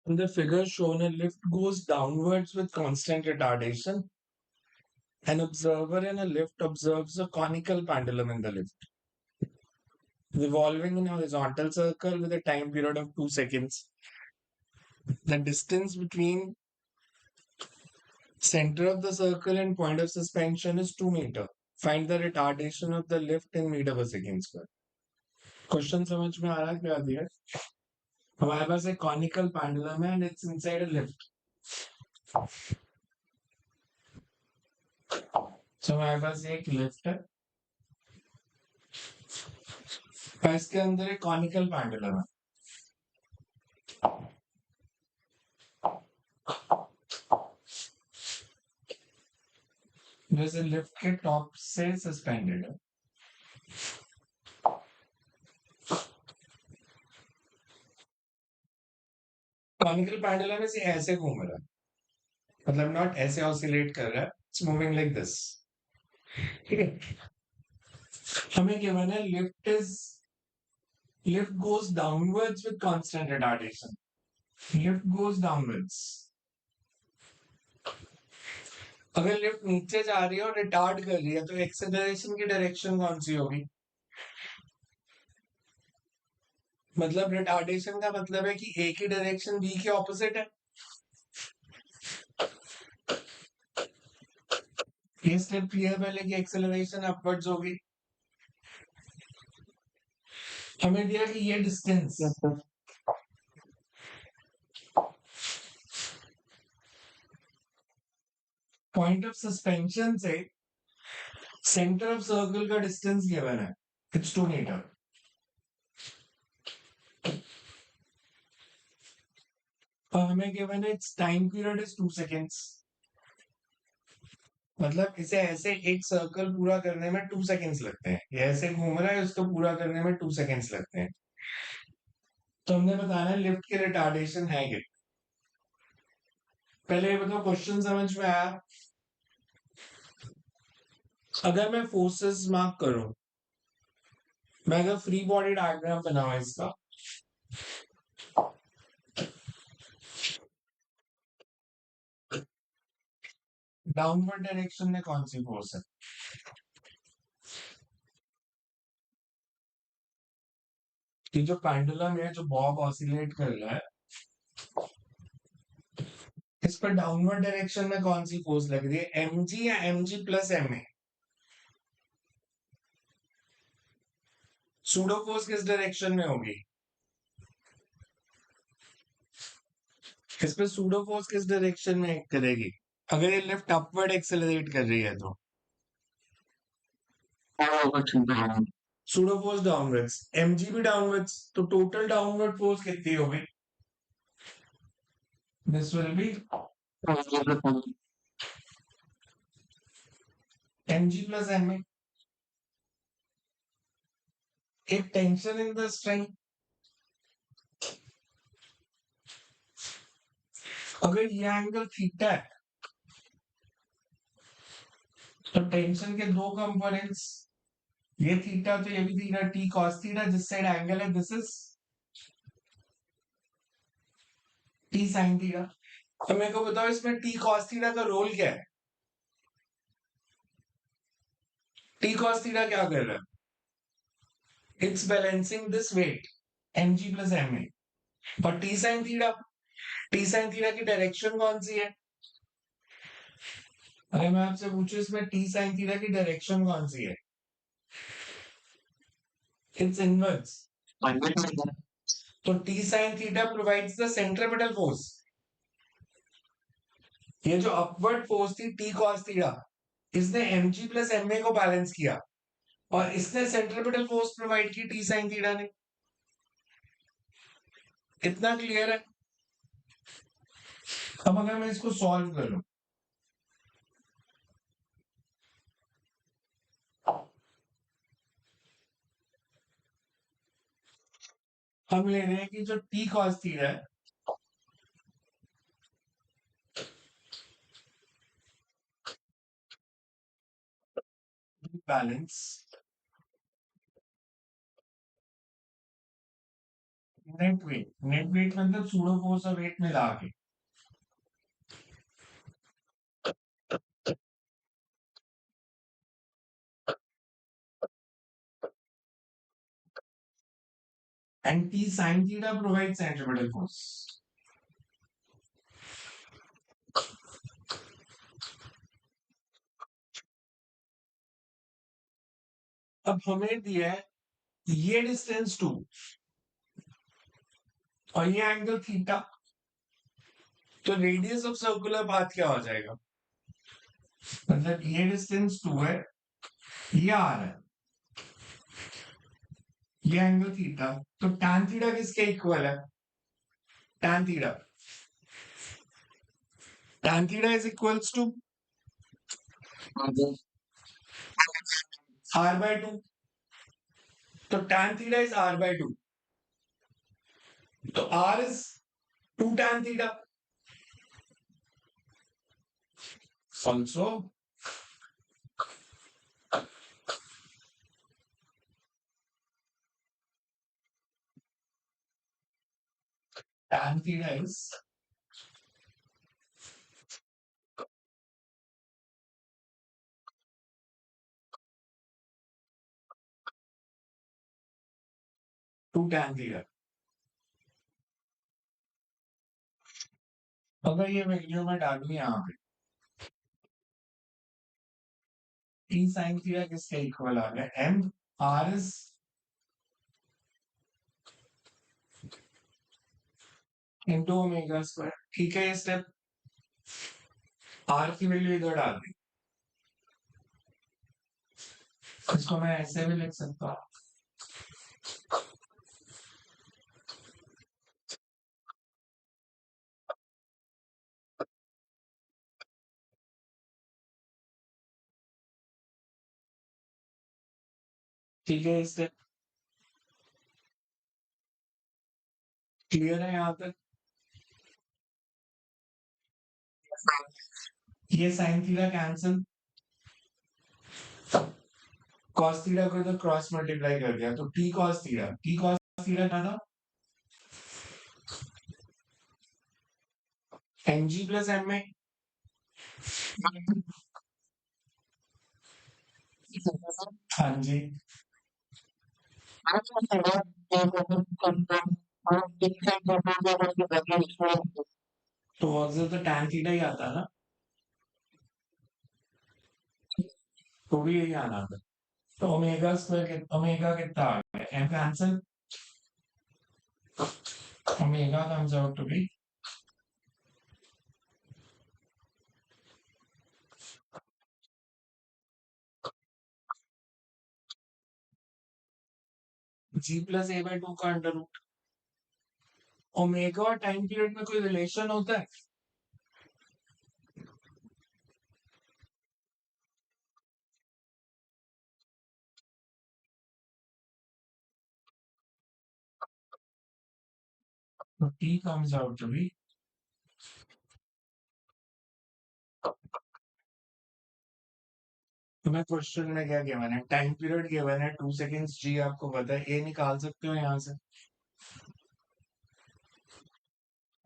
In the figure shown, a lift goes downwards with constant retardation. An observer in a lift observes a conical pendulum in the lift, revolving in a horizontal circle with a time period of 2 seconds. The distance between center of the circle and point of suspension is 2 meter. Find the retardation of the lift in meter per second square. Question समझ में आ रहा है क्या दिया है? हमारे पास एक कॉनिकल पेंडुलम है and it's inside a lift. So हमारे पास एक लिफ्ट है और इसके अंदर एक कॉनिकल पेंडुलम है. जैसे लिफ्ट के टॉप से सस्पेंडेड है. कॉनिकल पेंडुलम ऐसे घूम रहा है, मतलब नॉट ऐसे ऑसिलेट कर रहा है, इट्स मूविंग लाइक दिस. ठीक है. हमें गिवन है lift goes downwards with constant retardation. Lift goes downwards. अगर लिफ्ट नीचे जा रही है और रिटार्ड कर रही है तो एक्सेलरेशन की डायरेक्शन कौन सी होगी? मतलब रिटार्डेशन का मतलब है कि ए की डायरेक्शन बी के ऑपोजिट है. ये स्टेप क्लियर पहले कि एक्सेलरेशन अपवर्ड्स होगी. हमें दिया कि ये डिस्टेंस पॉइंट ऑफ सस्पेंशन से सेंटर ऑफ सर्कल का डिस्टेंस गिवन है, इट्स 2 मीटर. और हमें गिवन है it's time period is 2 seconds. मतलब इसे ऐसे एक सर्कल पूरा करने में 2 सेकेंड्स लगते हैं. ये ऐसे घूम रहा है, उसको पूरा करने में 2 सेकेंड्स लगते हैं. तो हमने बताना है लिफ्ट की रिटार्डेशन है कितनी. पहले ये बताओ क्वेश्चन समझ में आया? अगर मैं फोर्सेस मार्क करूं, मैं अगर फ्री बॉडी डायग्राम बनाऊं इसका, डाउनवर्ड डायरेक्शन में कौन सी फोर्स है? ये जो पेंडुलम है जो बॉब ऑसिलेट कर रहा है, इस पर डाउनवर्ड डायरेक्शन में कौन सी फोर्स लग रही है? एम जी या m g plus m a? Pseudo force किस डायरेक्शन में होगी? इस पे सूडो फोर्स किस डायरेक्शन में एक्ट करेगी अगर ये लिफ्ट अपवर्ड एक्सेलरेट कर रही है तो? सूडो फोर्स डाउनवर्ड्स, एमजी भी डाउनवर्ड्स, तो टोटल डाउनवर्ड फोर्स कितनी होगी? This will be mg plus ma. एक टेंशन इन द स्ट्रेंथ. अगर ये एंगल थीटा है तो टेंशन के दो कंपोनेंट्स, ये थीटा तो ये भी थीटा, टी कॉस थीटा. जिस साइड एंगल है this is T sine theta. तो मेरे को बताओ इसमें टी कॉस थीटा का रोल क्या है? टी कॉस थीटा क्या कर रहा है? It's balancing this weight mg plus ma. और टी साइन थीटा की डायरेक्शन कौन सी है? अरे मैं आपसे पूछूं इसमें टी साइन थीटा की डायरेक्शन कौन सी है? It's inverse. तो T sine theta provides the centripetal force. ये जो अपवर्ड फोर्स थी टी कॉस थीटा, इसने mg प्लस ma को बैलेंस किया और इसने सेंट्रीपिटल फोर्स प्रोवाइड की टी साइन थीटा ने. कितना क्लियर है? अब अगर मैं इसको सॉल्व करूं, हम ले रहे हैं कि जो टी कॉस थीटा है बैलेंस नेट वेट मतलब सूडो फोर्स और वेट मिला के। And T sine theta provide centripetal force. अब हमें दिया है ये डिस्टेंस 2 और ये एंगल थीटा, तो रेडियस ऑफ सर्कुलर पाथ क्या हो जाएगा? मतलब ये डिस्टेंस 2 है, ये आर है, ये एंगल थीटा, तो tan थीटा किसके इक्वल है? tan theta, tan theta is equals to r/2, तो tan थीटा इज r/2, तो r is 2 tan theta. Also tan theta is 2 tan theta। अगर ये वैल्यू मैं डालूं यहाँ पे, t sin theta किसके इक्वल आ गया? m r is into omega square. ठीक है, ये स्टेप r की वैल्यू इधर डाल दी, इसको मैं ऐसे भी लिख सकता हूँ। ठीक है, इससे क्लियर है यहाँ तक? ये sine theta cancel, cos theta को इधर क्रॉस मल्टीप्लाई कर दिया, तो t cos थीटा क्या था? mg प्लस m में। हाँ जी, तो ऑब्जर्व तो tan थीटा ही आता ना, तो भी यही आना था। तो ओमेगा स्क्वायर, ओमेगा कितना आ गया? m cancel, omega comes out to be g plus a/2 का अंडर रूट। ओमेगा और टाइम पीरियड में कोई रिलेशन होता है? तो t comes out to be, तुम्हें क्वेश्चन में क्या गिवन है? टाइम पीरियड गिवन है 2 सेकंड्स, g आपको पता है, a निकाल सकते हो यहाँ से।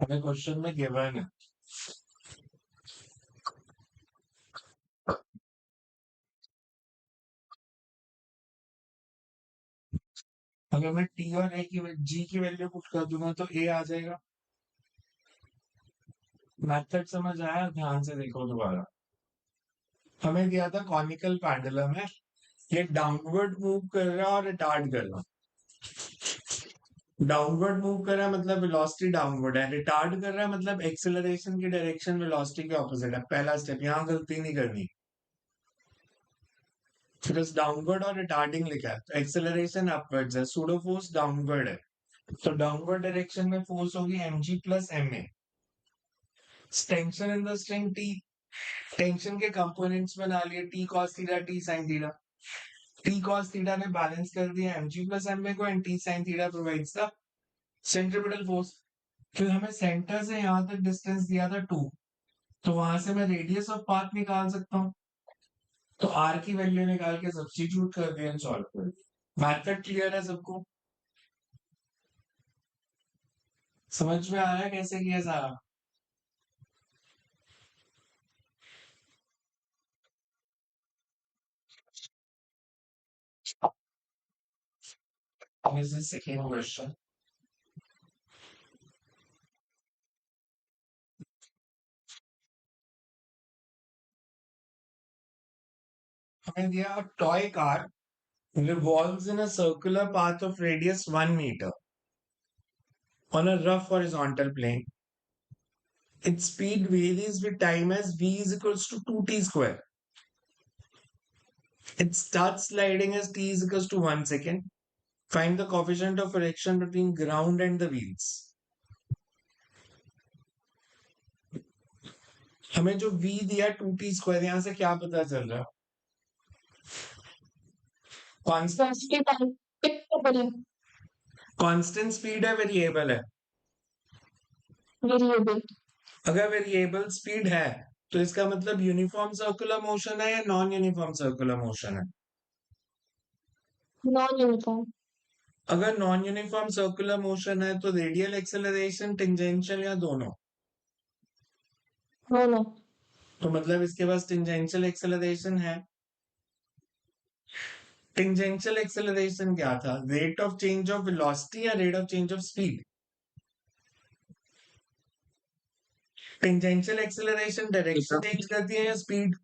हमें क्वेश्चन में गिवन है, अगर मैं t और a की g की वैल्यू पुट कर दूंगा तो a आ जाएगा। मेथड समझ आया? ध्यान से देखो दोबारा। हमें दिया था कॉनिकल पेंडुलम है, ये डाउनवर्ड मूव कर रहा है और रिटार्ड कर रहा है। डाउनवर्ड मूव कर रहा है मतलब वेलोसिटी डाउनवर्ड है, रिटार्ड कर रहा है मतलब एक्सेलरेशन की डायरेक्शन वेलोसिटी के ऑपोजिट है। पहला स्टेप, यहाँ गलती नहीं करनी, बिकॉज डाउनवर्ड और रिटार्डिंग लिखा है, तो एक्सेलरेशन अपवर्ड्स है, सूडो फोर्स डाउनवर्ड है, तो डाउनवर्ड डायरेक्शन में फोर्स होगी mg plus ma। Tension in the string T, tension के कंपोनेंट्स बना लिए T cos theta T sin theta. T cos theta ने बैलेंस कर दिया mg प्लस ma को, and T sin theta provides the centripetal force. फिर हमें centre से यहाँ तक डिस्टेंस दिया था 2, तो वहां से मैं रेडियस ऑफ पाथ निकाल सकता हूँ, तो r की वैल्यू निकाल के सब्स्टिट्यूट कर दिया, सॉल्व कर दिया। मैथड क्लियर है सबको? समझ में आ रहा है कैसे किया सारा? This is second question. हमें दिया a toy car revolves in a circular path of radius 1 meter on a rough horizontal plane. Its speed varies with time as v is equals to 2t square. It starts sliding as t is equals to 1 second. Find the coefficient of friction between ground and the wheels. हमें जो v दिया 2t square, यहां से क्या पता चल रहा है? कांस्टेंट स्पीड है, वेरिएबल है? वेरिएबल। अगर वेरिएबल स्पीड है तो इसका मतलब यूनिफॉर्म सर्कुलर मोशन है या नॉन यूनिफॉर्म सर्कुलर मोशन है? Non uniform. अगर नॉन यूनिफॉर्म सर्कुलर मोशन है तो रेडियल एक्सेलरेशन, टेंजेंशियल या दोनों? दोनों। तो मतलब इसके पास टेंजेंशियल एक्सेलरेशन है। टेंजेंशियल एक्सेलरेशन क्या था? Rate of change of velocity या rate of change of speed? Tangential acceleration direction change करती है या स्पीड?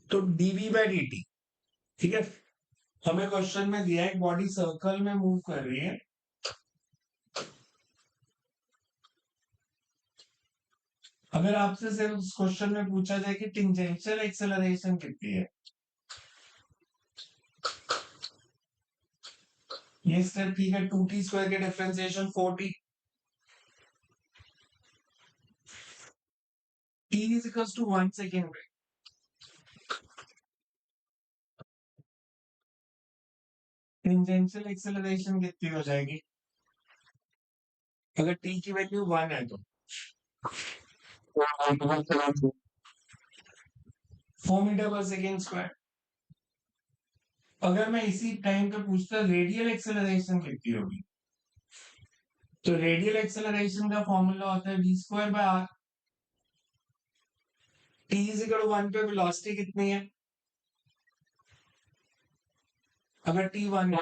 तो डीवी बाय dt। ठीक है, हमें क्वेश्चन में दिया है बॉडी सर्कल में मूव कर रही है। अगर आपसे सिर्फ उस क्वेश्चन में पूछा जाए कि टेंजेंशियल एक्सेलरेशन कितनी है, ये स्टेप ठीक है, 2t स्क्वायर के differentiation 4t, t is equals to 1 second. Tangential acceleration कितनी हो जाएगी अगर t की वैल्यू 1 है तो? 4 मीटर पर सेकेंड स्क्वायर। अगर मैं इसी टाइम पे पूछता रेडियल एक्सेलरेशन कितनी होगी, तो रेडियल एक्सेलरेशन का फॉर्मूला होता है v square by r। t is equal to 1 पे वेलोसिटी कितनी है? अगर t 1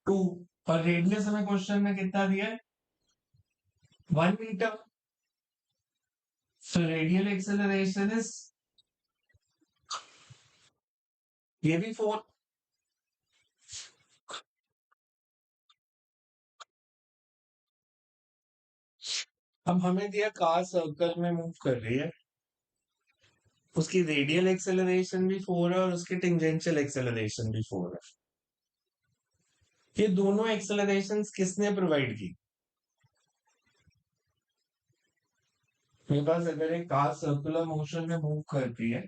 2, और रेडियस हमें क्वेश्चन में कितना दिया है? 1 metre. So radial acceleration is, ये भी 4। अब हमें दिया कार सर्कल में मूव कर रही है, उसकी रेडियल एक्सेलरेशन भी 4 है और उसकी टेंजेंशियल एक्सेलरेशन भी 4 है। ये दोनों एक्सेलरेशन किसने प्रोवाइड की? मेरे पास अगर एक कार सर्कुलर मोशन में मूव करती है,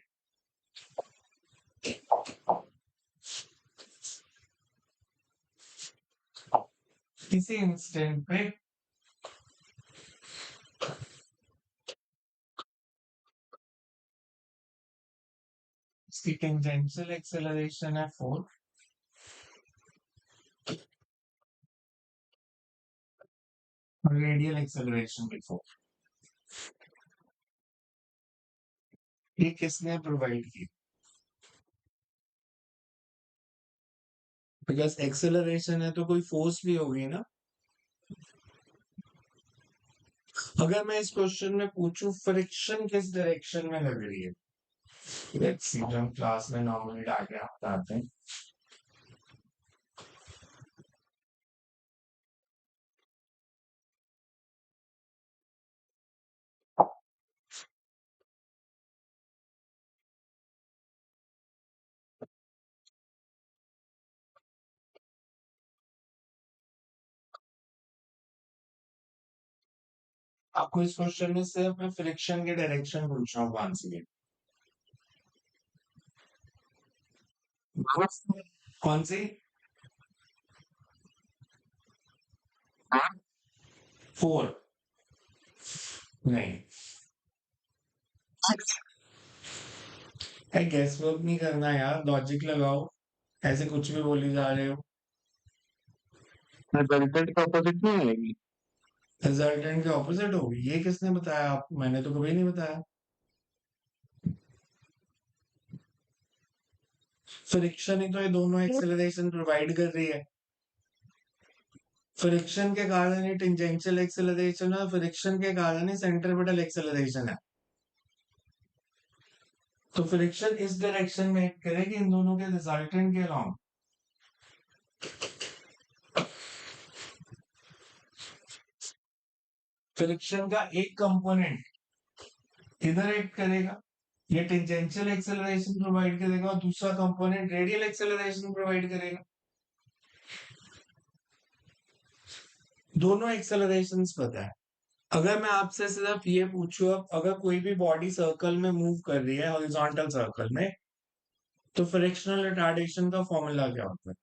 किसी इंस्टेंट पे उसकी टेंजेंशियल एक्सेलरेशन है 4 और रेडियल एक्सेलरेशन भी 4। ये किसने प्रोवाइड की? बिकॉज एक्सेलरेशन है तो कोई फोर्स भी होगी ना। अगर मैं इस क्वेश्चन में पूछूं फ्रिक्शन किस डायरेक्शन में लग रही है, लेट्स सी, जो हम क्लास में नॉर्मली डायग्राम बताते हैं। आपको इस क्वेश्चन में सिर्फ मैं फ्रिक्शन के डायरेक्शन पूछ रहा हूँ आंसर। कौन सी? 4? नहीं, गैस वर्क नहीं करना यार, लॉजिक लगाओ, ऐसे कुछ भी बोली जा रहे हो। रिजल्टेंट का ऑपोजिट नहीं आएगी। रिजल्टेंट के ऑपोजिट होगी, ये किसने बताया आपको? मैंने तो कभी नहीं बताया। फ्रिक्शन ही तो ये दोनों एक्सेलरेशन प्रोवाइड कर रही है। फ्रिक्शन के कारण ही टेंजेंशियल एक्सेलरेशन है, फ्रिक्शन के कारण ही सेंट्रीपिटल एक्सेलरेशन है। तो फ्रिक्शन इस डायरेक्शन में एक्ट करेगी इन दोनों के रिजल्टेंट के अराउंड। फ्रिक्शन का एक कंपोनेंट इधर एक्ट करेगा, ये टेंजेंशियल एक्सेलरेशन प्रोवाइड करेगा, और दूसरा कंपोनेंट रेडियल एक्सेलरेशन प्रोवाइड करेगा। दोनों एक्सेलरेशंस पता है। अगर मैं आपसे सिर्फ ये पूछूं, अब अगर कोई भी बॉडी सर्कल में मूव कर रही है हॉरिजॉन्टल सर्कल में, तो फ्रिक्शनल रिटार्डेशन का फॉर्मूला क्या होता है?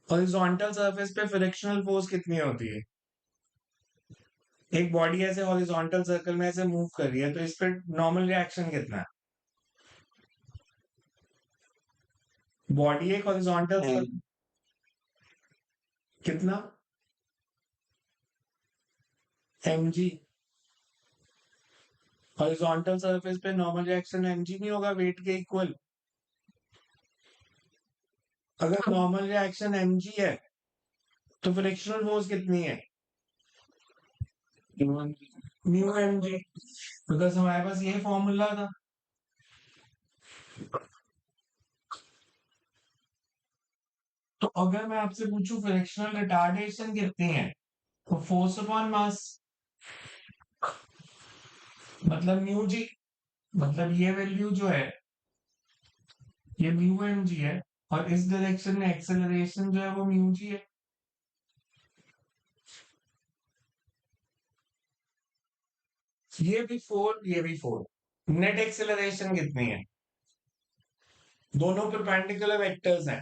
हॉरिजॉन्टल सरफेस पे फ्रिक्शनल फोर्स कितनी होती है? एक बॉडी ऐसे हॉरिजॉन्टल सर्कल में ऐसे मूव कर रही है, तो इस पे नॉर्मल रिएक्शन कितना है? बॉडी एक हॉरिजॉन्टल कितना? mg। हॉरिजॉन्टल सरफेस पे नॉर्मल रिएक्शन mg नहीं होगा वेट के इक्वल? अगर नॉर्मल रिएक्शन mg है, तो फ्रिक्शनल फोर्स कितनी है? Mu mg। बिकॉज हमारे पास ये फॉर्मूला था। तो अगर मैं आपसे पूछूं फ्रिक्शनल रिटार्डेशन कितनी है, तो फोर्स अपॉन मास, मतलब म्यू जी, मतलब ये वैल्यू जो है ये म्यू एम जी है, और इस डायरेक्शन में एक्सेलरेशन जो है वो म्यू जी है। ये भी फोर, ये भी फोर। नेट एक्सेलरेशन कितनी है? दोनों परपेंडिकुलर वेक्टर्स हैं।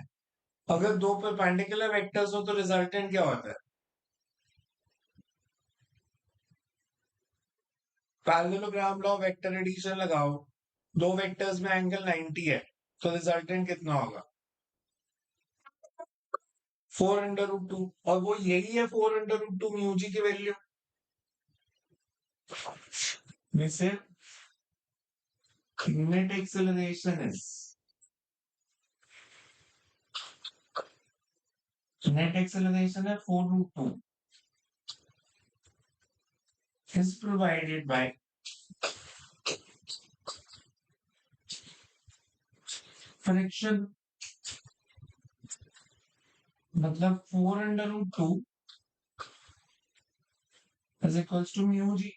अगर दो परपेंडिकुलर वेक्टर्स हो तो रिजल्टेंट क्या होता है? पैरेललोग्राम लॉ, वेक्टर एडिशन लगाओ, दो वेक्टर्स में एंगल 90 है, तो रिजल्टेंट कितना होगा? 4√2। और वो यही है 4√2 म्यू जी की वैल्यू। वैसे net acceleration is net acceleration है 4√2 is provided by friction, मतलब 4√2 is equals to mu G.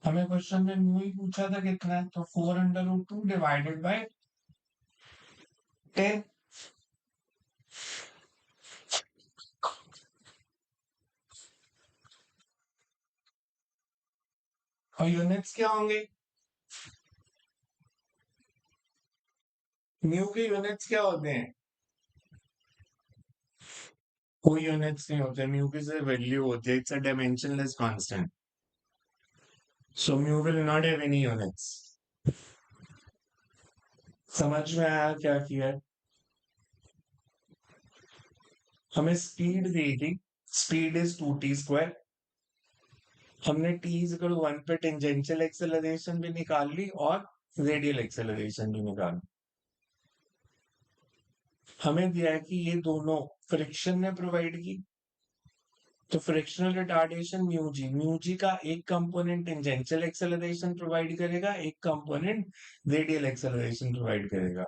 हमें क्वेश्चन में म्यू ही पूछा था कितना है, तो 4√2 डिवाइडेड बाय 10। और यूनिट्स क्या होंगे? म्यू के यूनिट्स क्या होते हैं? कोई यूनिट्स नहीं होते, म्यू की सिर्फ वैल्यू होती है, it's a dimensionless constant. So mu will not have any units. समझ में आया क्या किया है? हमें स्पीड दी थी, स्पीड इज 2t²। हमने t इक्वल 1 पे टेंजेंशियल एक्सेलरेशन भी निकाल ली और रेडियल एक्सेलरेशन भी निकाल ली। हमें दिया है कि ये दोनों फ्रिक्शन ने प्रोवाइड की, तो फ्रिक्शनल रिटार्डेशन म्यू जी का एक कंपोनेंट टेंजेंशियल एक्सेलरेशन प्रोवाइड करेगा, एक कंपोनेंट रेडियल एक्सेलरेशन प्रोवाइड करेगा।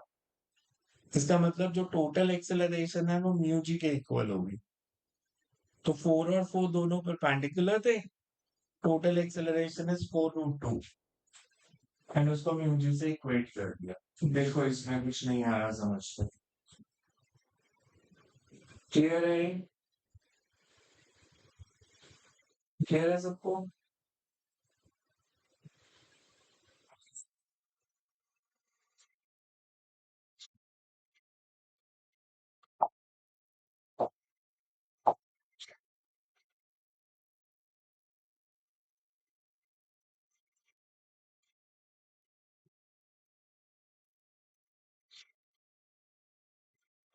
इसका मतलब जो टोटल एक्सेलरेशन है वो म्यू जी के इक्वल होगी। तो 4 और 4 दोनों परपेंडिकुलर थे, टोटल एक्सेलरेशन इज 4√2, एंड उसको म्यू जी से इक्वेट कर दिया। देखो इसमें कुछ नहीं आ रहा समझ में। क्लियर है? क्लियर है सबको?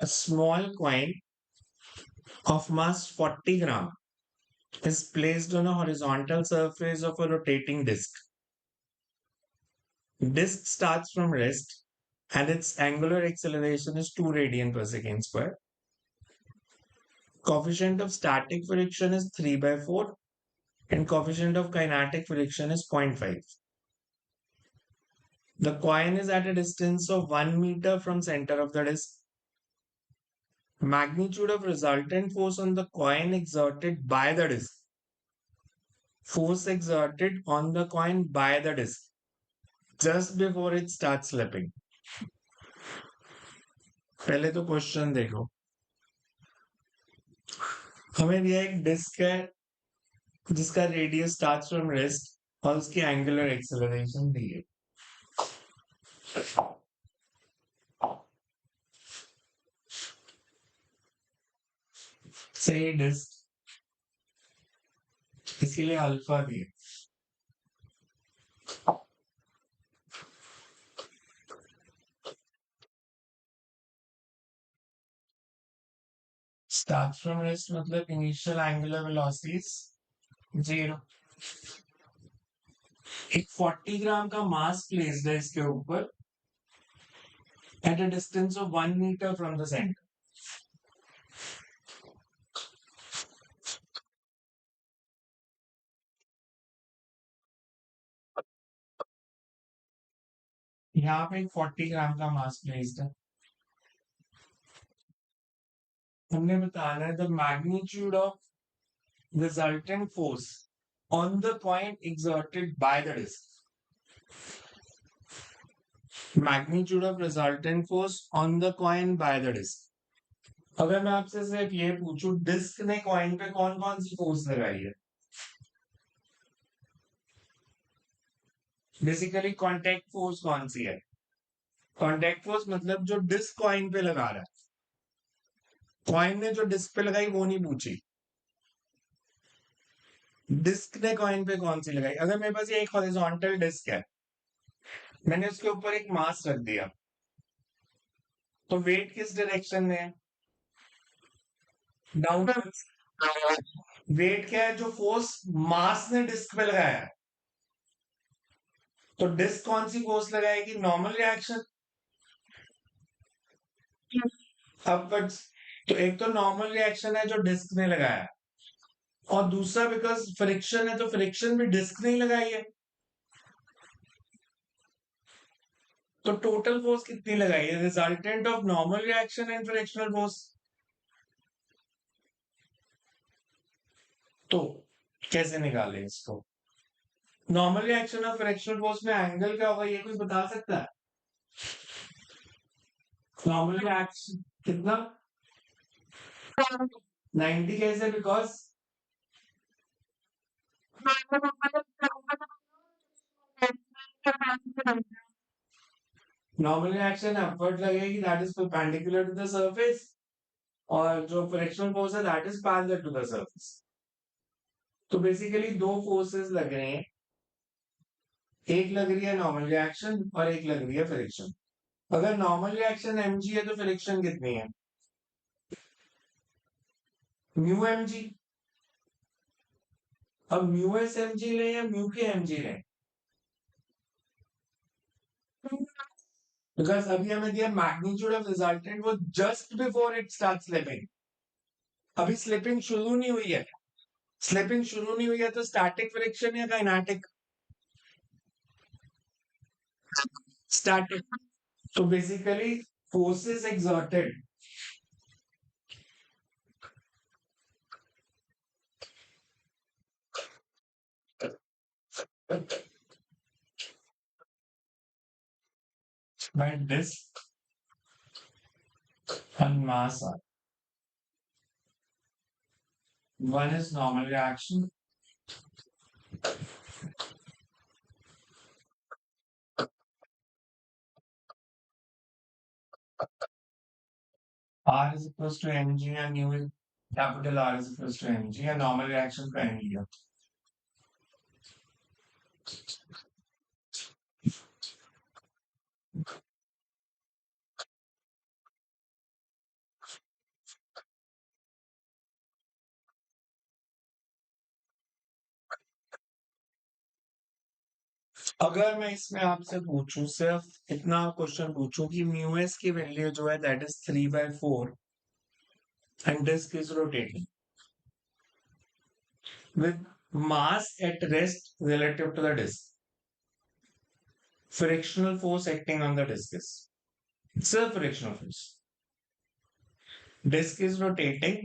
A small coin of mass 40 gram is placed on a horizontal surface of a rotating disk. Disk starts from rest and its angular acceleration is 2 radian per second square. Coefficient of static friction is 3 by 4 and coefficient of kinetic friction is 0.5. The coin is at a distance of 1 meter from center of the disk. Magnitude of resultant force on the coin exerted by the disk. Force exerted on the coin by the disk just before it starts slipping. पहले तो question देखो, हमें दिया एक disc है जिसका radius starts from rest और उसकी एंगुलर एक्सेलरेशन दी है. से डिस्क इसीलिए अल्फा दी है. स्टार्ट फ्रॉम रेस्ट मतलब इनिशियल एंगुलर वेलोसिटीज 0. एक 40 ग्राम का मास प्लेस्ड है इसके ऊपर at a distance of 1 meter from the center. यहाँ पे 40 ग्राम का मास प्लेस्ड है. हमने बताना है the magnitude of resultant force on the point exerted by the disk. Magnitude of resultant force on the coin by the disk. अगर मैं आपसे सिर्फ ये पूछूं डिस्क ने कॉइन पे कौन कौन सी फोर्स लगाई है, बेसिकली कॉन्टैक्ट फोर्स कौन सी है. कॉन्टैक्ट फोर्स मतलब जो डिस्क कॉइन पे लगा रहा है, कॉइन ने जो डिस्क पे लगाई वो नहीं पूछी, डिस्क ने कॉइन पे कौन सी लगाई. अगर मेरे पास ये एक हॉरिजॉन्टल डिस्क है, मैंने उसके ऊपर एक मास रख दिया, तो वेट किस डायरेक्शन में है, डाउनवर्ड्स. वेट क्या है, जो फोर्स मास ने डिस्क पे लगाया है. तो डिस्क कौन सी फोर्स लगाएगी, नॉर्मल रिएक्शन अपवर्ड्स. तो एक तो नॉर्मल रिएक्शन है जो डिस्क ने लगाया, और दूसरा बिकॉज फ्रिक्शन है तो फ्रिक्शन भी डिस्क ने ही लगाई है. तो टोटल फोर्स कितनी लगाई है, resultant of normal reaction and frictional force. तो कैसे निकाले इसको, नॉर्मल रिएक्शन और फ्रिक्शनल फोर्स में एंगल क्या होगा, ये कोई बता सकता है. नॉर्मल रिएक्शन कितना 90 कैसे, बिकॉज नॉर्मल रिएक्शन अपवर्ड लगेगी, that is perpendicular to the surface, और जो फ्रिक्शनल फोर्स है that is parallel to the surface. तो बेसिकली दो फोर्सेस लग रहे हैं, एक लग रही है नॉर्मल रिएक्शन और एक लग रही है फ्रिक्शन. अगर नॉर्मल रिएक्शन mg है तो फ्रिक्शन कितनी है, म्यू mg. अब म्यू एस mg ले या म्यू के mg ले, बिकॉज अभी हमें दिया मैग्नीट्यूड ऑफ रिजल्टेंट वो just before it start slipping. अभी स्लिपिंग शुरू नहीं हुई है, स्लिपिंग शुरू नहीं हुई है तो स्टैटिक फ्रिक्शन या काइनेटिक, स्टैटिक. तो basically forces exerted by disk and mass are. One is normal reaction, R is equals to mg and mu is capital R is equals to mg, and normal reaction का m लिया. अगर मैं इसमें आपसे पूछूं, सिर्फ इतना क्वेश्चन पूछूं कि म्यू एस की वैल्यू जो है that is 3/4 and disc is rotating with mass at rest relative to the disk. Frictional force acting on the disk is self frictional force. Disk is rotating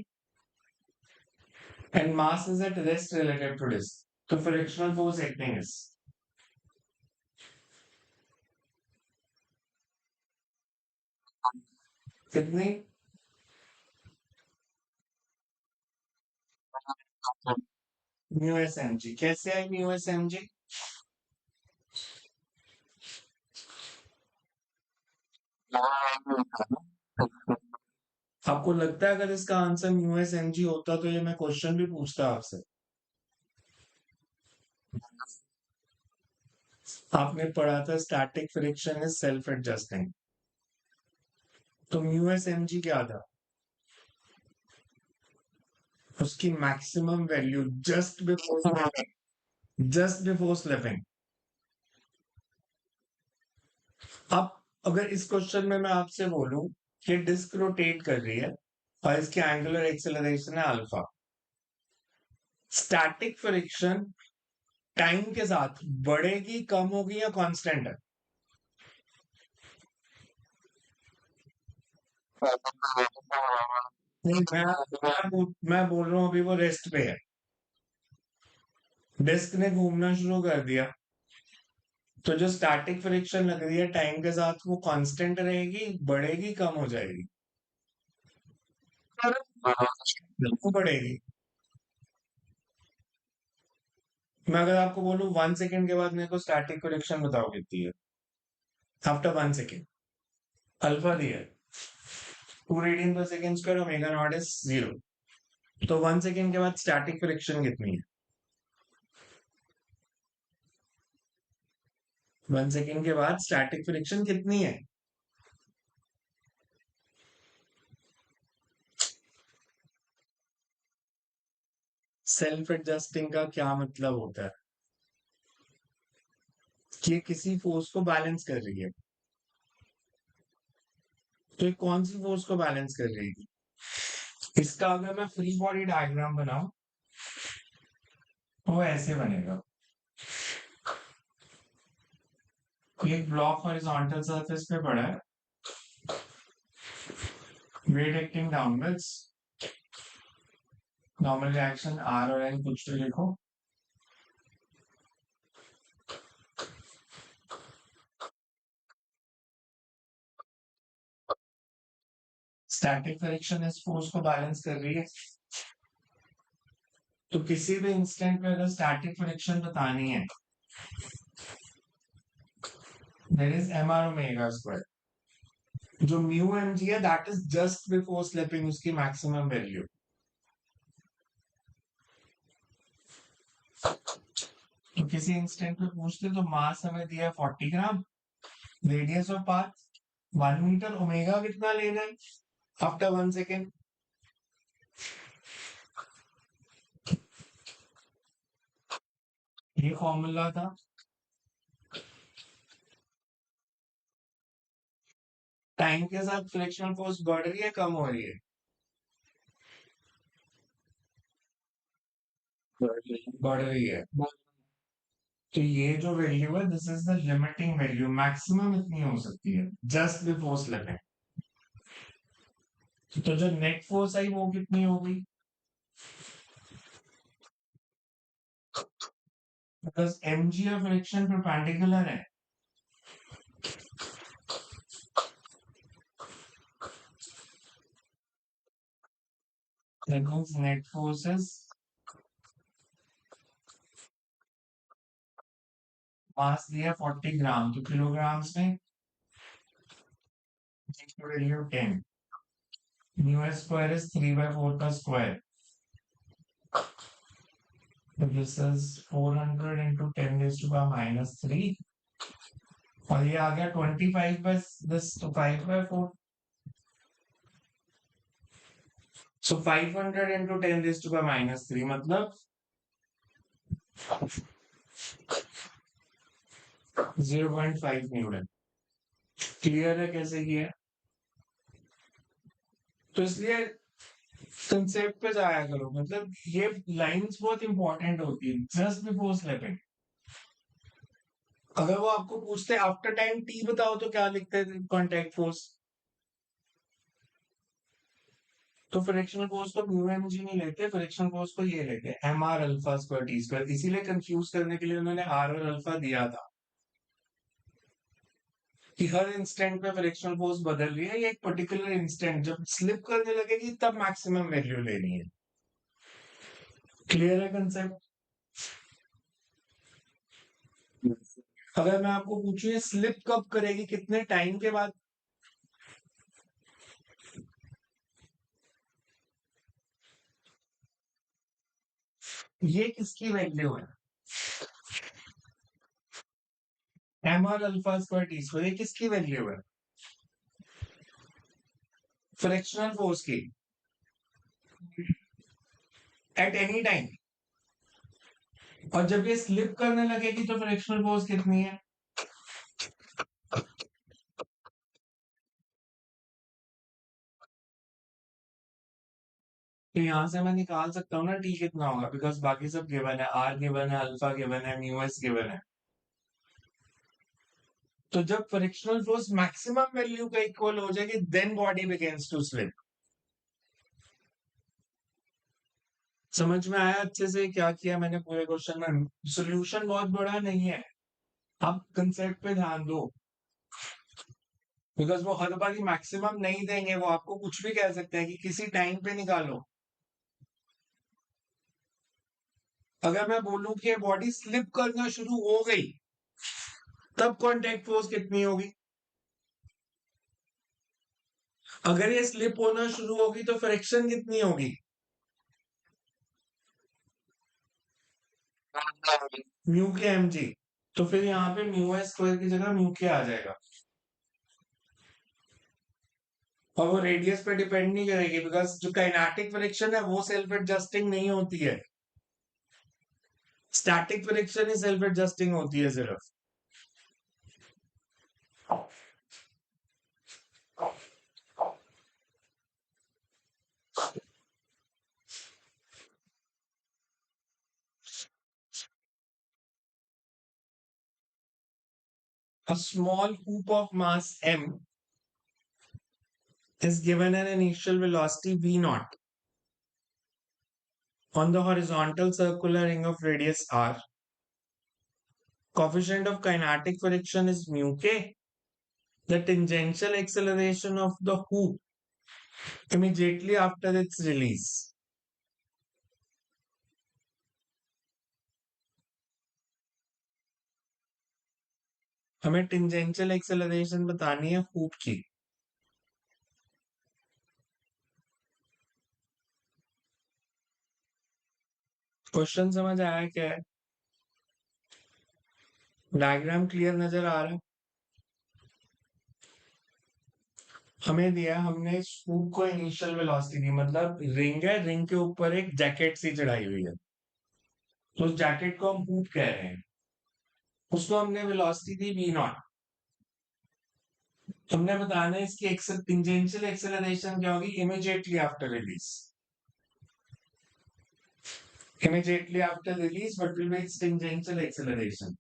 and mass is at rest relative to disk. So frictional force acting is कितनी? Mu S M G. कैसे आई mu S M G? आपको लगता है अगर इसका answer mu S M G होता तो ये मैं क्वेश्चन भी पूछता आपसे? आपने पढ़ा था static friction is self adjusting, तो म्यू एस एम जी क्या था? उसकी maximum value just before slipping. अब अगर इस क्वेश्चन में मैं आपसे बोलूं कि डिस्क रोटेट कर रही है और इसकी एंगुलर एक्सेलरेशन है अल्फा, स्टैटिक फ्रिक्शन टाइम के साथ बढ़ेगी, कम होगी या कांस्टेंट है? नहीं, मैं बोल रहा हूं अभी वो रेस्ट पे है, डिस्क ने घूमना शुरू कर दिया, तो जो स्टैटिक फ्रिक्शन लग रही है टाइम के साथ वो कांस्टेंट रहेगी, बढ़ेगी, कम हो जाएगी? वो बढ़ेगी। मैं अगर आपको बोलूं 1 सेकेंड के बाद मेरे को स्टैटिक फ्रिक्शन बताओ कितनी है, आफ्टर 1 सेकेंड अल्फा दी है 2 रेडियन पर second square, omega naught is 0, तो 1 सेकेंड के बाद स्टैटिक फ्रिक्शन कितनी है? 1 सेकेंड के बाद स्टैटिक फ्रिक्शन कितनी है? सेल्फ एडजस्टिंग का क्या मतलब होता है? कि ये किसी फोर्स को बैलेंस कर रही है, तो ये कौन सी फोर्स को बैलेंस कर रही है? इसका अगर मैं फ्री बॉडी डायग्राम बनाऊं तो वो ऐसे बनेगा। एक ब्लॉक हॉरिजॉन्टल सरफेस पे पड़ा है, weight acting downwards, normal reaction R और एन कुछ तो लिखो। स्टैटिक फ्रिक्शन इस फोर्स को बैलेंस कर रही है, तो किसी भी इंस्टेंट पे अगर स्टैटिक फ्रिक्शन बतानी है that is M R omega square. जो म्यू एम जी है that is just before slipping, उसकी मैक्सिमम वैल्यू। तो किसी इंस्टेंट पे पूछते तो मास हमें दिया है 40 gram, radius of path 1 metre, omega कितना लेना है आफ्टर 1 सेकेंड? ये फॉर्मूला था। टाइम के साथ फ्रिक्शनल फोर्स बढ़ रही है, कम हो रही है? बढ़ रही है। तो ये जो वैल्यू है this is the limiting value, maximum इतनी हो सकती है जस्ट बिफोर स्लिपिंग। तो जो नेट फोर्स आई वो कितनी होगी? Because M G of friction perpendicular है, that means net force is, mass दिया 40 ग्राम तो किलोग्राम्स में value 10, mu S square is 3/4 का स्क्वायर, तो दिस इज 400 into 10⁻³ और ये आ गया 25 बस दिस, तो 5/4, सो 500 into 10⁻³ मतलब 0.5 न्यूटन। क्लियर है कैसे किया है? तो इसलिए कंसेप्ट पे जाया करो, मतलब ये लाइंस बहुत इंपॉर्टेंट होती है जस्ट बिफोर स्लिपिंग। अगर वो आपको पूछते आफ्टर टाइम टी बताओ तो क्या लिखते थे कॉन्टैक्ट फोर्स? तो फ्रिक्शनल फोर्स को म्यू एम जी नहीं लेते, फ्रिक्शनल फोर्स को ये लेते M R alpha square T square, इसीलिए कंफ्यूज करने के लिए उन्होंने आर और अल्फा दिया था कि हर इंस्टेंट पे फ्रिक्शनल फोर्स बदल रही है, ये एक पर्टिकुलर इंस्टेंट जब स्लिप करने लगेगी तब मैक्सिमम वैल्यू लेनी है। क्लियर है कंसेप्ट? अगर मैं आपको पूछूं ये स्लिप कब करेगी, कितने टाइम के बाद? ये किसकी वैल्यू है? M R alpha square T square, ये किसकी वैल्यू है? फ्रिक्शनल फोर्स की एट एनी टाइम। और जब ये स्लिप करने लगेगी तो फ्रिक्शनल फोर्स कितनी है? तो यहां से मैं निकाल सकता हूँ ना टी कितना होगा, बिकॉज बाकी सब गिवन है, आर गिवन है, अल्फा गिवन है, म्यू एस गिवन है। तो जब फ्रिक्शनल फोर्स मैक्सिमम वैल्यू का इक्वल हो जाएगी then body begins to slip. समझ में आया अच्छे से क्या किया मैंने पूरे क्वेश्चन में? सोल्यूशन बहुत बड़ा नहीं है, आप कंसेप्ट पे ध्यान दो, बिकॉज वो हर बार मैक्सिमम नहीं देंगे, वो आपको कुछ भी कह सकते हैं कि किसी टाइम पे निकालो। अगर मैं बोलूं कि ये बॉडी स्लिप करना शुरू हो गई तब कॉन्टैक्ट फोर्स कितनी होगी? अगर ये स्लिप होना शुरू होगी तो फ्रिक्शन कितनी होगी? म्यू के एम जी। तो फिर यहाँ पे म्यू एस स्क्वायर की जगह म्यू के आ जाएगा, और वो रेडियस पे डिपेंड नहीं करेगी, बिकॉज जो काइनेटिक फ्रिक्शन है वो सेल्फ एडजस्टिंग नहीं होती है, स्टैटिक फ्रिक्शन ही सेल्फ एडजस्टिंग होती है सिर्फ। A small hoop of mass m is given an initial velocity v naught on the horizontal circular ring of radius r. Coefficient of kinetic friction is mu k. The tangential acceleration of the hoop immediately after its release. हमें tangential acceleration बतानी है hoop की। Question समझ आया क्या है? Diagram clear नजर आ रहा है? हमें दिया, हमने इस हूप को इनिशियल वेलोसिटी दी, मतलब रिंग है, रिंग के ऊपर एक जैकेट सी चढ़ाई हुई है, तो उस जैकेट को हम हूप कह रहे हैं, उसको हमने वेलोसिटी दी वी नॉट। हमने बताना है इसकी टेंजेंशियल एक्सेलरेशन क्या होगी immediately after release. Immediately after release, what will be its tangential acceleration?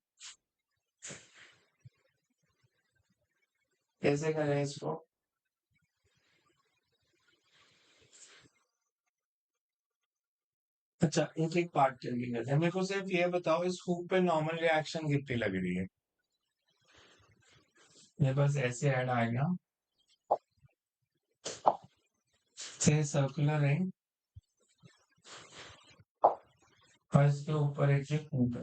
कैसे करें इसको? अच्छा, एक एक पार्ट करके करते हैं। मेरे को सिर्फ ये बताओ इस हुक पे नॉर्मल रिएक्शन कितनी लग रही है? मेरे पास ऐसे ऐड आएगा, से सर्कुलर रिंग और इसके ऊपर एक ये हुक है,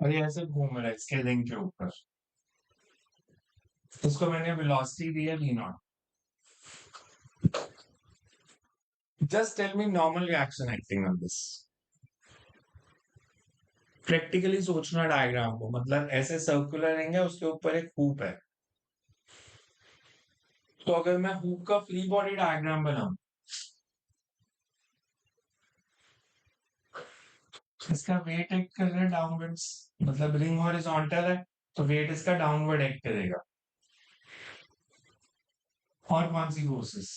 और ये ऐसे घूम रहा है इसके रिंग के ऊपर। इसको मैंने वेलोसिटी दी है V naught. Just tell me normal reaction acting on this. Practically सोचना डायग्राम को, मतलब ऐसे सर्कुलर रिंग है, उसके ऊपर एक हुक है, तो अगर मैं हुक का फ्री बॉडी डायग्राम बनाऊं इसका वेट एक्ट कर रहा है डाउनवर्ड्स, मतलब रिंग हॉरिजॉन्टल है तो वेट इसका डाउनवर्ड एक्ट करेगा। और कौन सी फोर्सेस?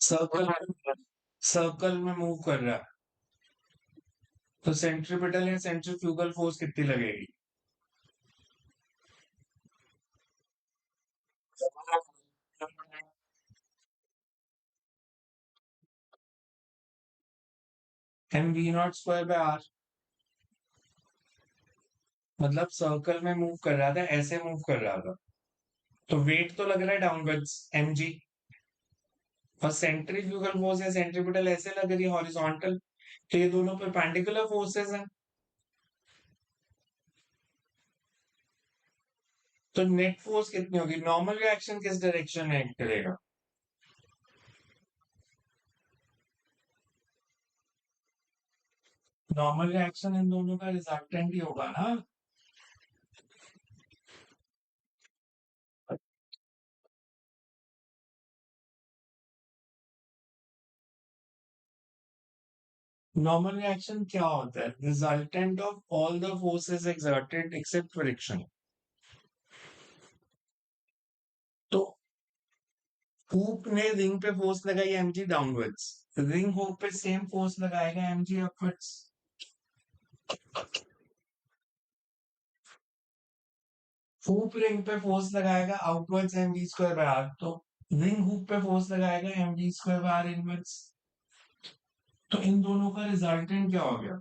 सर्कल, सर्कल में मूव कर रहा है तो सेंट्रीपिटल या सेंट्रीफ्यूगल फोर्स कितनी लगेगी? M V naught square by R. मतलब सर्कल में मूव कर रहा था, ऐसे मूव कर रहा था तो वेट तो लग रहा है डाउनवर्ड्स एम जी, और सेंट्रीफ्यूगल फोर्स या सेंट्रीपिटल ऐसे लग रही है हॉरिजॉन्टल, तो ये दोनों परपेंडिकुलर फोर्सेस हैं। तो नेट फोर्स कितनी होगी? नॉर्मल रिएक्शन किस डायरेक्शन में एक्ट करेगा? नॉर्मल रिएक्शन इन दोनों का रिजल्टेंट ही होगा ना। नॉर्मल रिएक्शन क्या होता है? Resultant of all the forces exerted except friction. तो हुक ने रिंग पे फोर्स लगाई mg डाउनवर्ड्स, रिंग हुक पे सेम फोर्स लगाएगा mg अपवर्ड्स। हुक रिंग पे फोर्स लगाएगा outwards mg square by R, तो रिंग हुक पे फोर्स लगाएगा mg square by R inwards. तो इन दोनों का रिजल्टेंट क्या हो गया?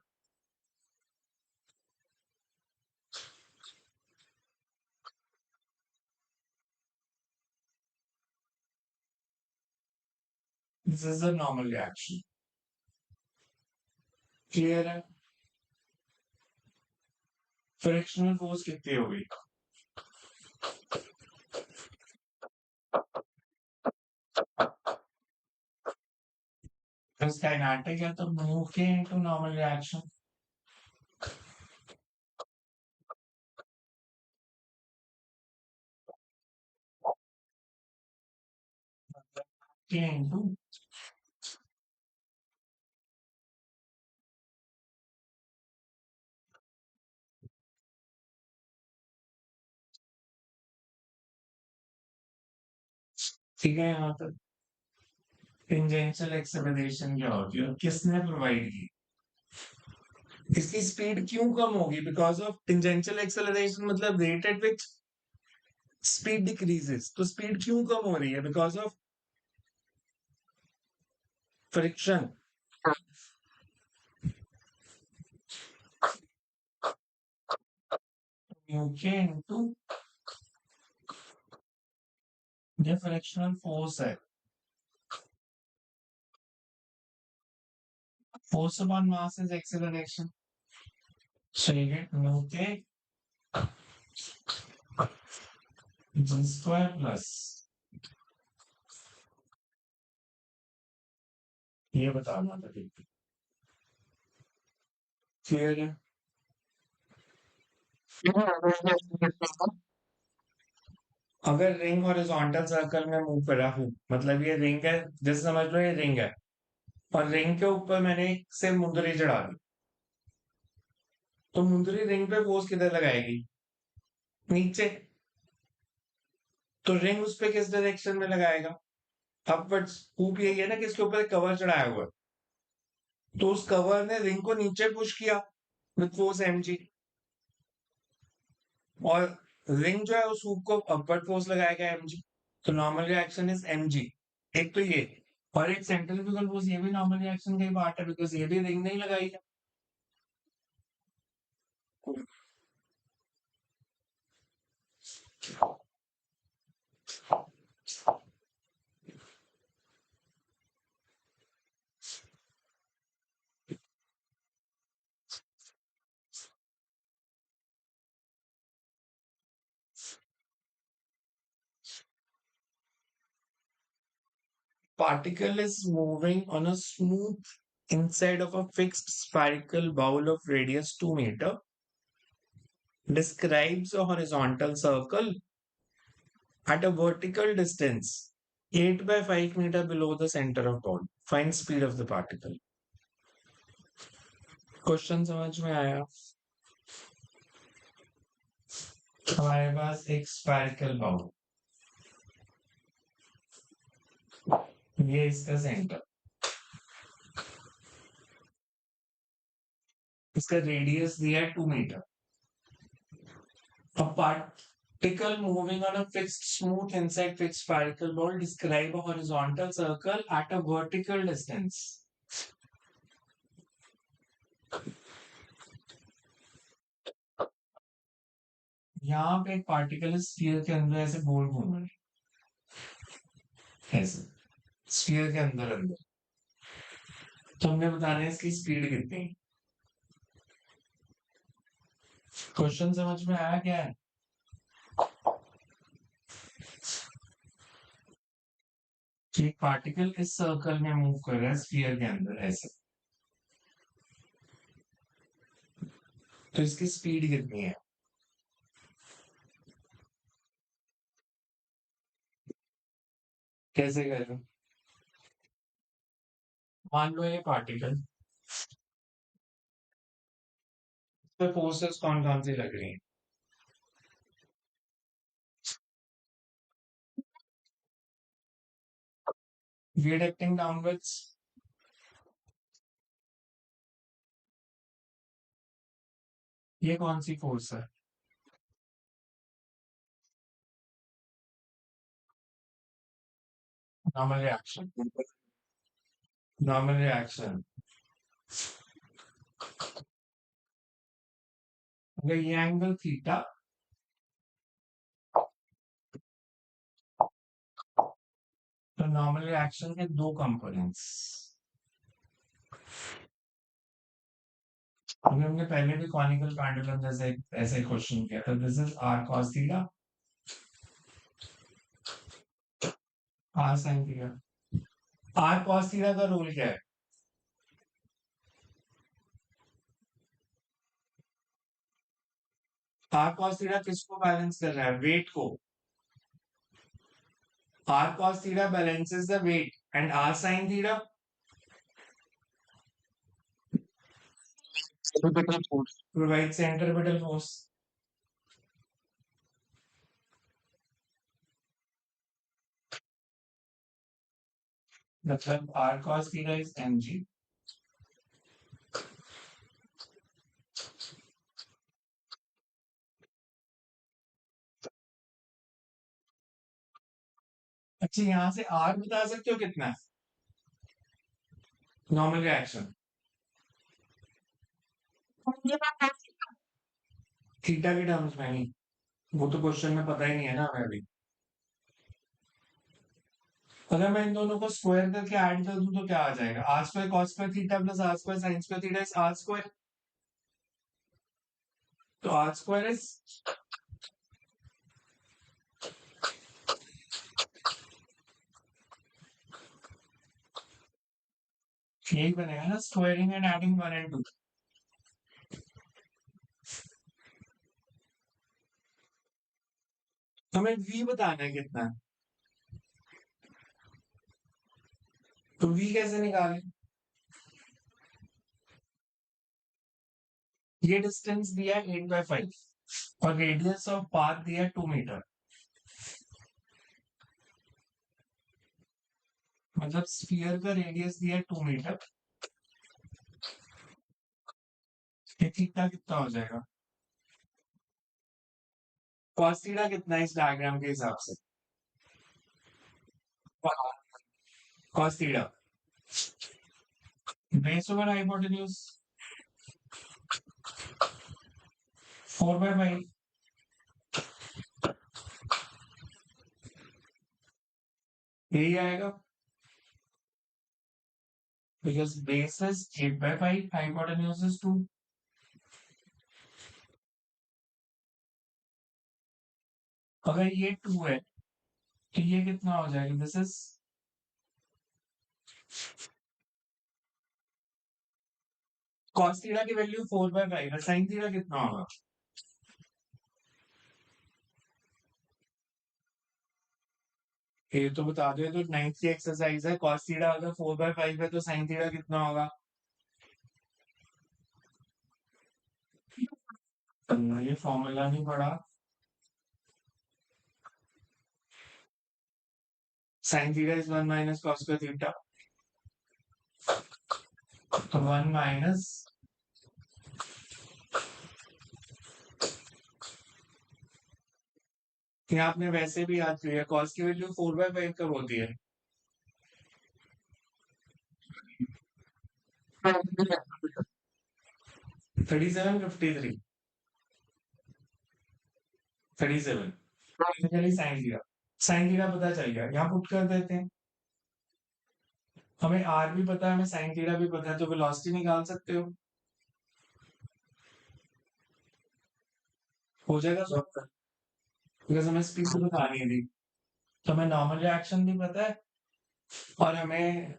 This is the normal reaction. Clear है? फ्रिक्शनल फोर्स कितनी होगी? दिस काइनेटिक है तो मूव के इनटू नॉर्मल रिएक्शन के इनटू, ठीक है यहाँ तक। टेंजेंशियल एक्सेलरेशन क्या होती है, किसने प्रोवाइड की? इसकी स्पीड क्यों कम होगी? बिकॉज ऑफ टेंजेंशियल एक्सेलरेशन, मतलब rate at which speed decreases. तो स्पीड क्यों कम हो रही है? Because of friction. न्यूके इनटू ये फ्रिक्शनल फोर्स है, force upon mass is acceleration. सही है, न्यूके जी स्क्वायर प्लस, ये बताना था। क्लियर है? अगर रिंग हॉरिजॉन्टल सर्कल में मूव कर रहा हूं, मतलब ये रिंग है, जैसे समझ लो ये रिंग है और रिंग के ऊपर मैंने एक से मुंदरी चढ़ा दी, तो मुंदरी रिंग पे फोर्स किधर लगाएगी? नीचे। तो रिंग उस पे किस डायरेक्शन में लगाएगा? अपवर्ड्स। हुक यही है ना कि इसके ऊपर कवर चढ़ाया हुआ है, तो उस कवर ने रिंग को नीचे पुश किया विद फोर्स mg, और रिंग जो है उस हुक को अपवर्ड फोर्स लगाएगा mg। तो नॉर्मल रिएक्शन इज mg। एक तो ये, और एक सेंट्रीफ्यूगल फोर्स, ये भी नॉर्मल रिएक्शन का ही पार्ट है बिकॉज ये भी रिंग नहीं लगाई है। Particle is moving on a smooth inside of a fixed spherical bowl of radius 2 meter, describes a horizontal circle at a vertical distance 8 by 5 meter below the center of ball. Find speed of the particle. Question समझ में आया? हमारे पास एक spherical bowl, ये इसका centre, इसका radius दिया है 2 metre. A particle moving on a fixed smooth inside fixed spherical ball, describe a horizontal circle at a vertical distance. यहाँ पे एक पार्टिकल स्फीयर के अंदर ऐसे गोल घूम रहा है, ऐसे स्फीयर के अंदर अंदर. तो हमने बताना है इसकी स्पीड कितनी है. क्वेश्चन समझ में आया क्या है? कि एक पार्टिकल इस सर्कल में मूव कर रहा है स्फीयर के अंदर ऐसे, तो इसकी स्पीड कितनी है? कैसे करें? मान लो ये पार्टिकल पे फोर्सेस कौन कौन सी लग रही हैं? वेट एक्टिंग डाउनवर्ड्स, ये कौन सी फोर्स है? Normal reaction. Normal reaction. अगर ये एंगल थीटा, तो नॉर्मल रिएक्शन के दो कंपोनेंट्स. अभी हमने पहले भी कॉनिकल पेंडुलम जैसे ऐसे क्वेश्चन किया था. This is R cos theta, R sine theta. R cos theta का रूल क्या है? आर कॉस थीटा किसको बैलेंस कर रहा है? वेट को. आर कॉस थीटा balances the weight and r sin theta Centripetal force. provides centripetal force. मतलब r cos theta is mg. अच्छा, यहां से r बता सकते हो कितना है? नॉर्मल रिएक्शन थीटा के टर्म्स में नहीं, वो तो क्वेश्चन में पता ही नहीं है ना हमें अभी. अगर मैं इन दोनों को स्क्वायर करके ऐड कर दूं तो क्या आ जाएगा? R square cos square theta plus R square sine square theta is R square. तो आर स्क्वायर इज, यही बनेगा ना, स्क्वायरिंग एंड एडिंग 1 and 2. हमें v बताना है कितना है, तो v कैसे निकालें? ये डिस्टेंस दिया है 8 by 5 और रेडियस ऑफ पाथ दिया है 2 मीटर. मतलब स्फीयर का रेडियस दिया है 2 मीटर. ये थीटा कितना हो जाएगा? कॉस थीटा कितना है इस डायग्राम के हिसाब से? Cos theta base over hypotenuse 4 by 5. यही आएगा because base is 8 by 5, hypotenuse is 2. अगर ये 2 है तो ये कितना हो जाएगा? दिस इज, कॉस थीटा की वैल्यू 4 by 5 है, साइन थीटा कितना होगा? ये तो बता दो, ये तो 9th की एक्सरसाइज है। cos थीटा अगर 4/5 है तो sin थीटा कितना होगा? ये फॉर्मूला नहीं पढ़ा। sin theta is 1 minus cos square theta, तो 1 माइनस ये आपने वैसे भी याद किया, cos की वैल्यू 4/5 कब होती है? 37, 53, 37। चलिए साइन थीटा पता चल गया, यहाँ पुट कर देते हैं। हमें आर भी पता है, हमें साइन थीटा भी पता है, तो वेलोसिटी निकाल सकते हो जाएगा सब। बिकॉज हमें स्पीड तो बतानी है थी, तो हमें नॉर्मल रिएक्शन भी पता है और हमें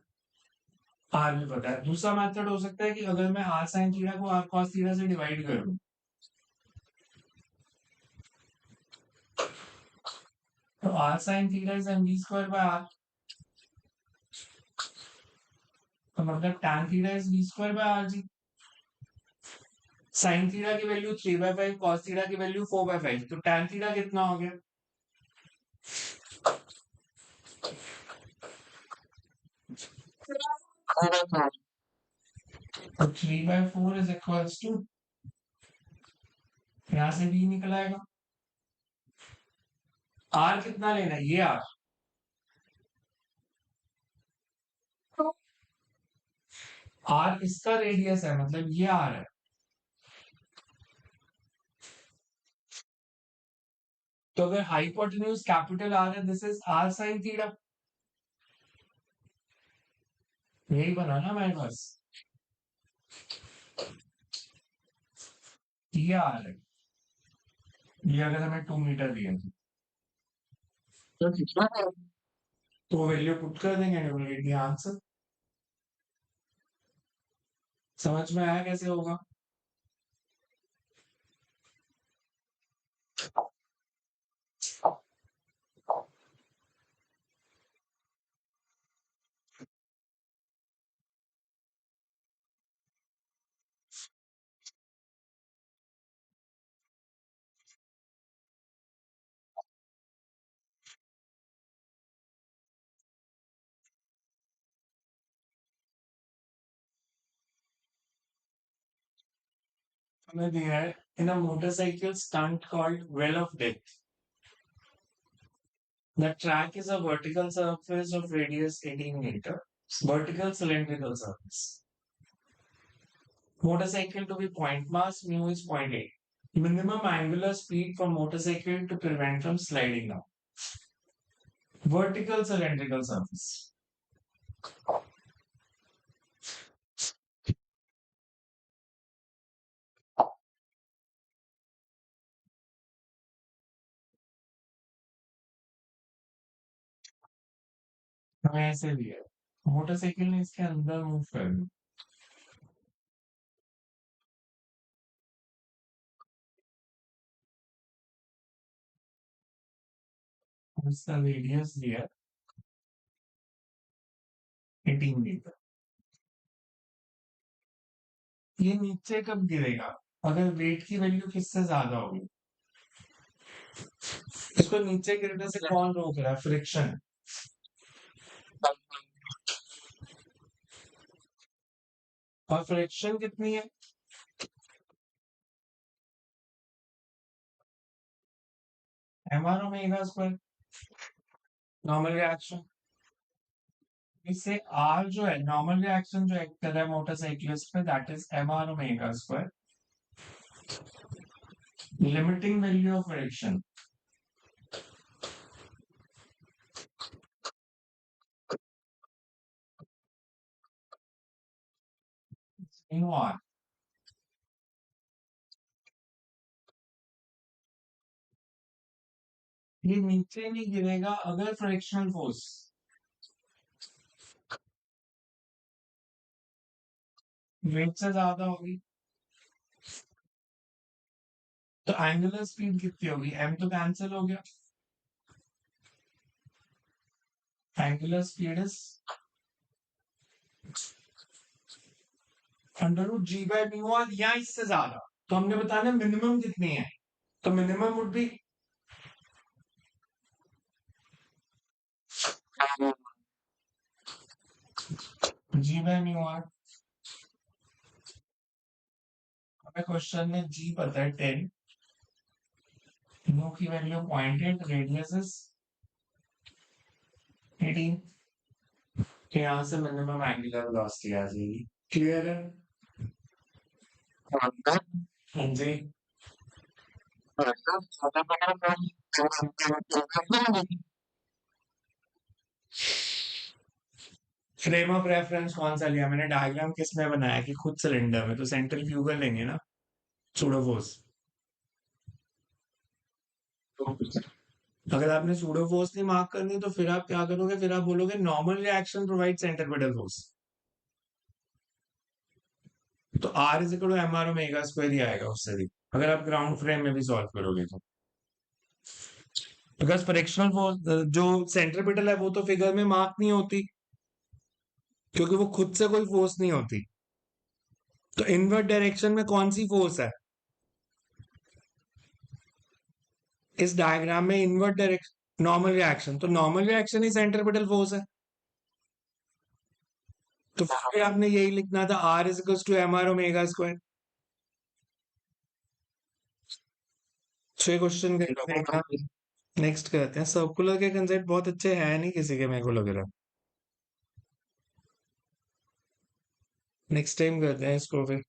आर भी पता है। दूसरा मेथड हो सकता है कि अगर मैं आर साइन थीटा को आर कॉस थीटा से डिवाइड करूं, तो R sine theta is M V square by R, तो मतलब tan theta is V square by R G. Sine theta की वैल्यू 3/5, कॉस थीटा की वैल्यू 4/5, तो tan थीटा कितना हो गया? तो 3/4 इज इक्वल्स टू, यहां से b निकल आएगा। आर कितना लेना है? ये आर, आर इसका रेडियस है, मतलब ये आर है। तो अगर हाइपोटेन्यूज कैपिटल आर है, this is R sine theta. यही बना ना हमारे पास, ये आर है। ये अगर हमें 2 मीटर दिए तो वैल्यू पुट कर देंगे, आंसर। समझ में आया कैसे होगा? हमें दिया है, in a motorcycle stunt called well of death, the track is a vertical surface of radius 18 meter, vertical cylindrical surface. Motorcycle to be point mass, mu is 0.8. Minimum angular speed for motorcycle to prevent from sliding down. Vertical cylindrical surface. हमें ऐसे भी है, motorcycle ने इसके अंदर move करना, इसका radius दिया 18 मीटर। ये नीचे कब गिरेगा? अगर वेट की वैल्यू किससे ज्यादा होगी? इसको नीचे गिरने से कौन रोक रहा है? फ्रिक्शन। और फ्रिक्शन कितनी है? M R omega square. Normal reaction, इससे आर जो है, नॉर्मल रिएक्शन जो एक्ट कर रहा है मोटरसाइकिलिस्ट पे, that is M R omega square. Limiting value of friction in R. ये नीचे नहीं गिरेगा अगर फ्रिक्शनल फोर्स वेट से ज्यादा होगी। तो एंगुलर स्पीड कितनी होगी? एम तो कैंसिल हो गया, angular speed is under root G by mu R या इससे ज्यादा। तो हमने बताना मिनिमम कितनी है, तो minimum would be G by mu R. हमें क्वेश्चन में जी पता है 10, म्यू की वैल्यू 0.8, रेडियस इज 18। तो यहाँ से मिनिमम एंगुलर वेलोसिटी आ जाएगी। क्लियर है? हाँ जी। फ्रेम ऑफ रेफरेंस कौन सा लिया मैंने, डायग्राम किस में बनाया कि खुद सिलेंडर में, तो सेंट्रीफ्यूगल लेंगे ना, सूडोफोर्स। अगर आपने सूडोफोर्स नहीं मार्क करनी तो फिर आप क्या करोगे, फिर आप बोलोगे normal reaction provide centripetal force, तो R is equal to M R omega square ही आएगा उससे भी, अगर आप ग्राउंड फ्रेम में भी सॉल्व करोगे तो। बिकॉज फ्रिक्शनल फोर्स जो सेंट्रीपिटल है वो तो फिगर में मार्क नहीं होती, क्योंकि वो खुद से कोई फोर्स नहीं होती। तो इनवर्ट डायरेक्शन में कौन सी फोर्स है इस डायग्राम में, इनवर्ट डायरेक्शन नॉर्मल रिएक्शन, तो नॉर्मल रिएक्शन ही सेंट्रीपिटल फोर्स है। तो फिर आपने यही लिखना था, R is equal to M R omega square. छह क्वेश्चन देखना, नेक्स्ट करते हैं। सर्कुलर के कंसेप्ट बहुत अच्छे हैं नहीं किसी के, मेरे को लग रहा है। नेक्स्ट टाइम करते हैं इसको फिर।